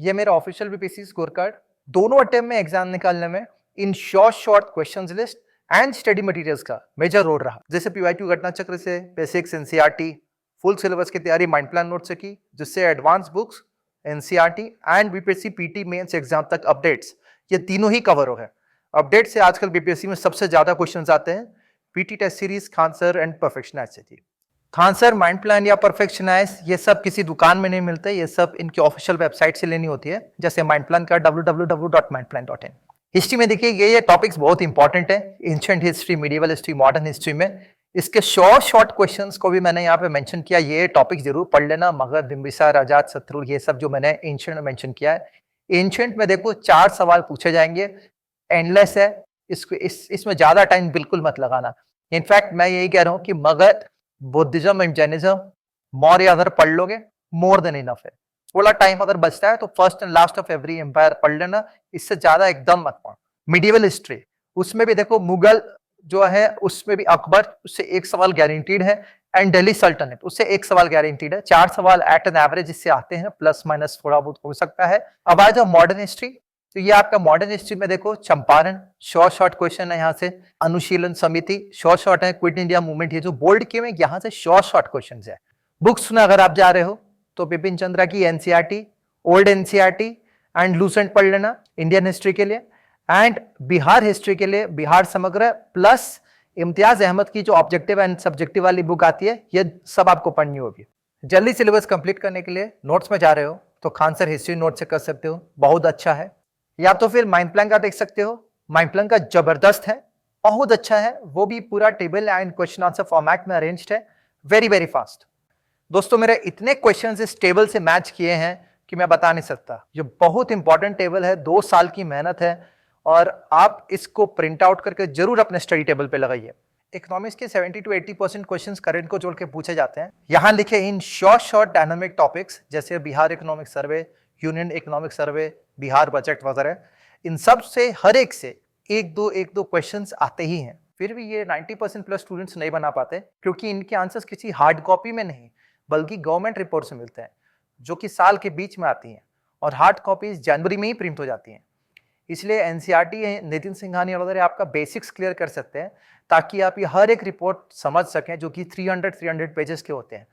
ये मेरा official BPSC score card, दोनों अटेम्प्ट में एग्जाम निकालने में in short questions list and study materials का मेजर रोल रहा। जैसे पीवाईक्यू घटना चक्र से बेसिक्स, एनसीईआरटी, फुल सिलेबस की तैयारी माइंड प्लान नोट से की, जिससे advance books, NCERT and BPSC PT mains exam तक अपडेट्स, ये तीनों ही कवर हो गए। अपडेट से आजकल बीपीएससी में सबसे ज्यादा क्वेश्चंस आते हैं PT test series, Khan sir and perfectionise से थी। खान सर, माइंड प्लान या परफेक्शनाइज, ये सब किसी दुकान में नहीं मिलते, ये सब इनकी ऑफिशियल वेबसाइट से लेनी होती है, जैसे माइंड प्लान का www.mindplan.in। हिस्ट्री में देखिए ये टॉपिक्स बहुत इंपॉर्टेंट है, ancient history, medieval history, modern history में इसके शॉर्ट क्वेश्चंस को भी मैंने यहाँ पे मेंशन किया, ये टॉपिक जरूर पढ़ लेना। मगध, बिंबिसार, अजातशत्रु, ये सब जो मैंने एंशिएंट में मेंशन किया है। एंशिएंट में देखो 4 सवाल पूछे जाएंगे, एंडलेस है, इसमें ज्यादा टाइम बिल्कुल मत लगाना। इनफैक्ट मैं यही कह रहा हूँ कि Magadh, Buddhism and Jainism, Maurya अगर पढ़ लोगे मोर देन इनफ है। थोड़ा टाइम अगर बचता है तो first and last of every empire पढ़ लेना, इससे ज्यादा एकदम मत पढ़। मिडिवल हिस्ट्री, उसमें भी देखो मुगल जो है, उसमें भी अकबर, उससे 1 सवाल गारंटीड है, एंड दिल्ली सल्तनत, उससे 1 सवाल गारंटीड है। 4 सवाल एट एन एवरेज इससे आते हैं, प्लस माइनस थोड़ा बहुत हो सकता है। अब आ जाओ मॉडर्न हिस्ट्री, तो ये आपका मॉडर्न हिस्ट्री में देखो चंपारण, शॉर्ट क्वेश्चन है यहाँ से। अनुशीलन समिति, शॉर्ट है। क्विट इंडिया मूवमेंट, ये जो बोल्ड किए हुए यहाँ से शॉर्ट क्वेश्चन है। बुक्स में अगर आप जा रहे हो तो बिपिन चंद्रा की NCERT, old NCERT and Lucent पढ़ लेना इंडियन हिस्ट्री के लिए, एंड बिहार हिस्ट्री के लिए बिहार समग्र, प्लस इम्तियाज अहमद की जो ऑब्जेक्टिव एंड सब्जेक्टिव वाली बुक आती है, ये सब आपको पढ़नी होगी। जल्दी सिलेबस कंप्लीट करने के लिए नोट्स में जा रहे हो तो खान सर हिस्ट्री नोट से कर सकते हो, बहुत अच्छा है। या तो फिर माइंड प्लान का देख सकते हो, माइंड प्लान का जबरदस्त है, बहुत अच्छा है, वो भी पूरा table and question answer format में अरेंज्ड है, वेरी फास्ट। दोस्तों मेरे इतने क्वेश्चंस इस टेबल से मैच किए हैं कि मैं बता नहीं सकता। ये बहुत इंपॉर्टेंट टेबल है, 2 साल की मेहनत है, और आप इसको प्रिंट आउट करके जरूर अपने स्टडी टेबल पे लगाइए। इकोनॉमिक्स के 70 to 80% क्वेश्चंस करंट को जोड़ के पूछे जाते हैं। यहाँ लिखे इन शॉर्ट डायनामिक टॉपिक्स, जैसे Bihar economic survey, union economic survey, Bihar budget वगैरह, इन सब से हर एक से एक दो क्वेश्चंस आते ही हैं। फिर भी ये 90% प्लस स्टूडेंट्स नहीं बना पाते, क्योंकि इनके आंसर्स किसी हार्ड कॉपी में नहीं बल्कि गवर्नमेंट रिपोर्ट से मिलते हैं, जो कि साल के बीच में आती हैं, और हार्ड कॉपीज जनवरी में ही प्रिंट हो जाती हैं। इसलिए एनसीईआरटी, नितिन सिंघानिया वगैरह आपका बेसिक्स क्लियर कर सकते हैं, ताकि आप ये हर एक रिपोर्ट समझ सकें, जो कि 300 पेजेस के होते हैं,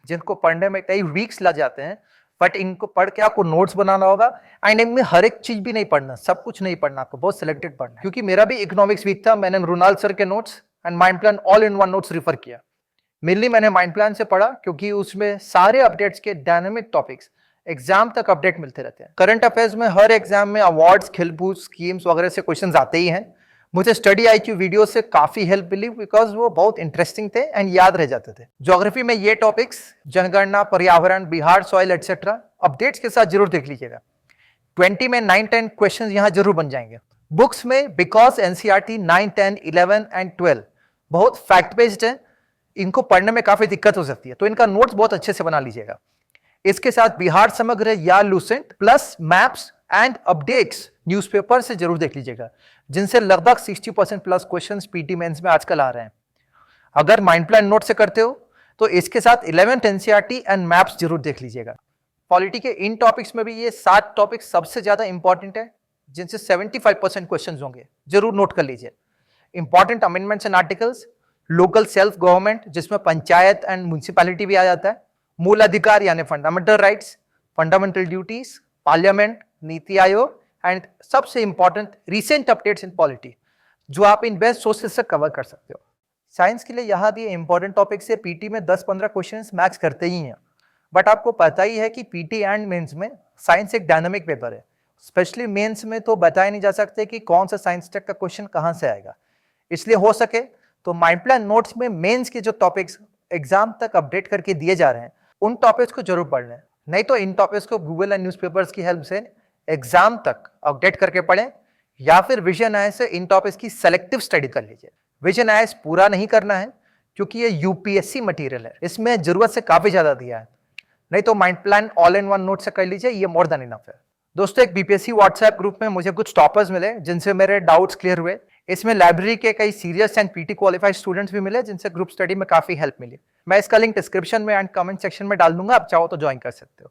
जिनको पढ़ने में कई वीक्स लग जाते हैं। बट इनको पढ़ के आपको नोट्स बनाना होगा, एंड इनमें हर एक चीज भी नहीं पढ़ना, सब कुछ नहीं पढ़ना, आपको बहुत सिलेक्टेड पढ़ना है। क्योंकि मेरा भी इकोनॉमिक्स वीक था, मैंने रुनाल सर के notes and mind plan all in one notes refer किया। मेनली मैंने माइंड प्लान से पढ़ा, क्योंकि उसमें सारे अपडेट्स के डायनामिक टॉपिक्स एग्जाम तक अपडेट मिलते रहते हैं। करंट अफेयर्स में हर एग्जाम में अवार्ड्स, खेलकूद, स्कीम्स वगैरह से क्वेश्चंस आते ही हैं। मुझे स्टडी आईक्यू वीडियो से काफी हेल्प मिली, बिकॉज वो बहुत इंटरेस्टिंग थे एंड याद रह जाते थे। ज्योग्राफी में ये टॉपिक्स, जनगणना, पर्यावरण, बिहार सॉइल एटसेट्रा, अपडेट्स के साथ जरूर देख लीजिएगा। 20 में 9-10 क्वेश्चंस यहाँ जरूर बन जाएंगे। बुक्स में बिकॉज एनसीईआरटी 9, 10, 11 एंड 12 बहुत फैक्ट बेस्ड है, इनको पढ़ने में काफी दिक्कत हो सकती है, तो इनका नोट्स बहुत अच्छे से बना लीजिएगा। इसके साथ बिहार समग्र या Lucent, plus maps and updates newspaper से जरूर देख लीजिएगा, जिनसे लगभग 60% प्लस क्वेश्चंस पीटी मेंस में आजकल आ रहे हैं। अगर माइंड प्लान नोट से करते हो तो इसके साथ 11th एनसीईआरटी एंड मैप्स जरूर देख लीजिएगा। पॉलिटी के इन टॉपिक्स में भी ये 7 टॉपिक्स सबसे ज्यादा इंपॉर्टेंट है, जिनसे 75% क्वेश्चंस होंगे, जरूर नोट कर लीजिए। Important amendments and articles, local self government, जिसमें पंचायत एंड म्युनिसिपैलिटी भी आ जाता है, मूल अधिकार यानी fundamental rights, fundamental duties, parliament, NITI Aayog, and सबसे important recent updates in polity, जो आप इन बेस्ट सोर्सेज से कवर कर सकते हो। साइंस के लिए यहाँ भी इंपॉर्टेंट टॉपिक से पीटी में 10-15 क्वेश्चंस मैक्स करते ही हैं, बट आपको पता ही है कि पीटी एंड मेंस में साइंस एक डायनामिक पेपर है। स्पेशली मेंस में तो बताया नहीं जा सकते कि कौन सा साइंस टेक का क्वेश्चन कहाँ से आएगा, इसलिए हो सके तो माइंड प्लान नोट्स में मेंस के जो टॉपिक्स एग्जाम तक अपडेट करके दिए जा रहे हैं, उन टॉपिक्स को जरूर पढ़ लें। नहीं तो इन टॉपिक्स को गूगल एंड न्यूज़पेपर्स की हेल्प से एग्जाम तक अपडेट करके पढ़ें, या फिर विजन आईएएस से इन टॉपिक्स की सेलेक्टिव स्टडी कर लीजिए। विजन आईएएस पूरा नहीं करना है, क्योंकि ये यूपीएससी मटेरियल है, इसमें जरूरत से काफी ज्यादा दिया है। नहीं तो mind plan all in one note से कर लीजिए, ये मोर देन इनफ है। दोस्तों, एक बीपीएससी व्हाट्सएप ग्रुप में मुझे कुछ टॉपर्स मिले, जिनसे मेरे डाउट्स क्लियर हुए। इसमें लाइब्रेरी के कई serious and PT qualified students भी मिले, जिनसे ग्रुप स्टडी में काफी हेल्प मिली। मैं इसका लिंक डिस्क्रिप्शन में एंड कमेंट सेक्शन में डाल दूंगा, आप चाहो तो ज्वाइन कर सकते हो।